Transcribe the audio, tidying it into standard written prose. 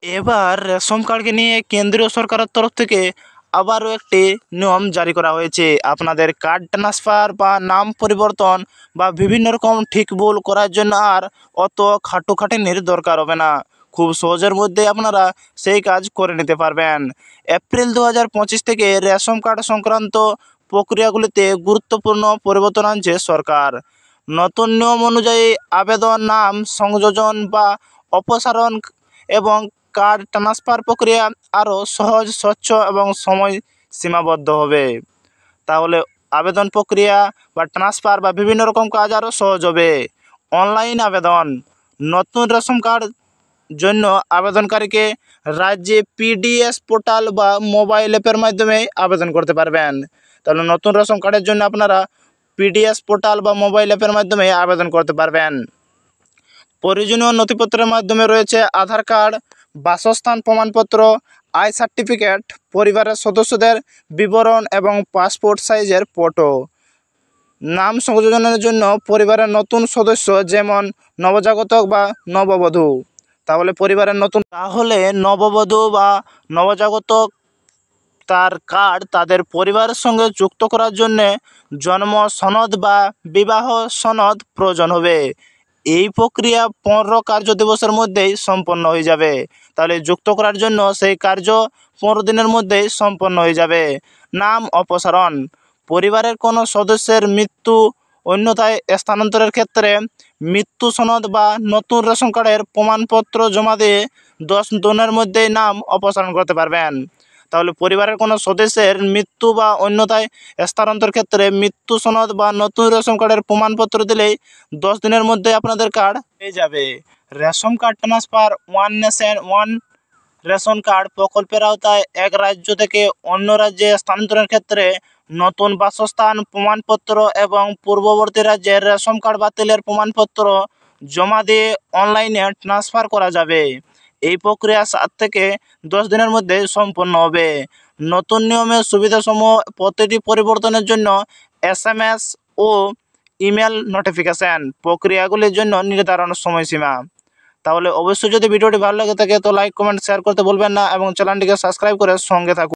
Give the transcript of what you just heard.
এবার রেশন কার্ডকে নিয়ে কেন্দ্রীয় সরকারের তরফ থেকে আবারও একটি নিয়ম জারি করা হয়েছে। আপনাদের কার্ড ট্রান্সফার বা নাম পরিবর্তন বা বিভিন্ন রকম ঠিক ভুল করার জন্য আর অত খাটুখাটুনির দরকার হবে না। খুব সহজের মধ্যে আপনারা সেই কাজ করে নিতে পারবেন। এপ্রিল 2025 থেকে রেশন কার্ড সংক্রান্ত প্রক্রিয়াগুলিতে গুরুত্বপূর্ণ পরিবর্তন আনছে সরকার। নতুন নিয়ম অনুযায়ী আবেদন, নাম সংযোজন বা অপসারণ এবং কার্ড ট্রান্সফার প্রক্রিয়া আরও সহজ, স্বচ্ছ এবং সময় সীমাবদ্ধ হবে। তাহলে আবেদন প্রক্রিয়া বা ট্রান্সফার বা বিভিন্ন রকম কাজ আরও সহজ হবে। অনলাইন আবেদন, নতুন রেশন কার্ড জন্য আবেদনকারীকে রাজ্যে পিডিএস পোর্টাল বা মোবাইল অ্যাপের মাধ্যমে আবেদন করতে পারবেন। তাহলে নতুন রেশন কার্ডের জন্য আপনারা পিডিএস পোর্টাল বা মোবাইল অ্যাপের মাধ্যমে আবেদন করতে পারবেন। প্রয়োজনীয় নথিপত্রের মাধ্যমে রয়েছে আধার কার্ড, বাসস্থান প্রমাণপত্র, আয় সার্টিফিকেট, পরিবারের সদস্যদের বিবরণ এবং পাসপোর্ট সাইজের ফটো। নাম সংযোজনের জন্য পরিবারের নতুন সদস্য যেমন নবজাতক বা নববধূ। তাহলে নববধূ বা নবজাতক তার কার্ড তাদের পরিবারের সঙ্গে যুক্ত করার জন্যে জন্ম সনদ বা বিবাহ সনদ প্রয়োজন হবে। এই প্রক্রিয়া 15 কার্য দিবসের মধ্যেই সম্পন্ন হয়ে যাবে। তাহলে যুক্ত করার জন্য সেই কার্য 15 দিনের মধ্যেই সম্পন্ন হয়ে যাবে। নাম অপসারণ, পরিবারের কোনো সদস্যের মৃত্যু, অন্যথায় স্থানান্তরের ক্ষেত্রে মৃত্যু সনদ বা নতুন রেশন কার্ডের প্রমাণপত্র জমা দিয়ে 10 দিনের মধ্যেই নাম অপসারণ করতে পারবেন। তাহলে পরিবারের কোনো সদস্যের মৃত্যু বা অন্যথায় স্থানান্তর ক্ষেত্রে মৃত্যু সনদ বা নতুন রেশন কার্ডের প্রমাণপত্র দিলেই 10 দিনের মধ্যে আপনাদের কার্ড পেয়ে যাবে। Ration card transfer, one nation one ration card প্রকল্পের আওতায় এক রাজ্য থেকে অন্য রাজ্যে স্থানান্তরের ক্ষেত্রে নতুন বাসস্থান প্রমাণপত্র এবং পূর্ববর্তী রাজ্যের রেশন কার্ড বাতিলের প্রমাণপত্র জমা দিয়ে অনলাইনে ট্রান্সফার করা যাবে। এই প্রক্রিয়া 7 থেকে 10 দিনের মধ্যে সম্পন্ন হবে। নতুন নিয়মের সুবিধাসমূহ, প্রতিটি পরিবর্তনের জন্য SMS ও ইমেল নোটিফিকেশন, প্রক্রিয়াগুলির জন্য নির্ধারণ সময়সীমা। তাহলে অবশ্যই যদি ভিডিওটি ভালো লাগে থাকে তো লাইক, কমেন্ট, শেয়ার করতে ভুলবেন না এবং চ্যানেলটিকে সাবস্ক্রাইব করে সঙ্গে থাকুন।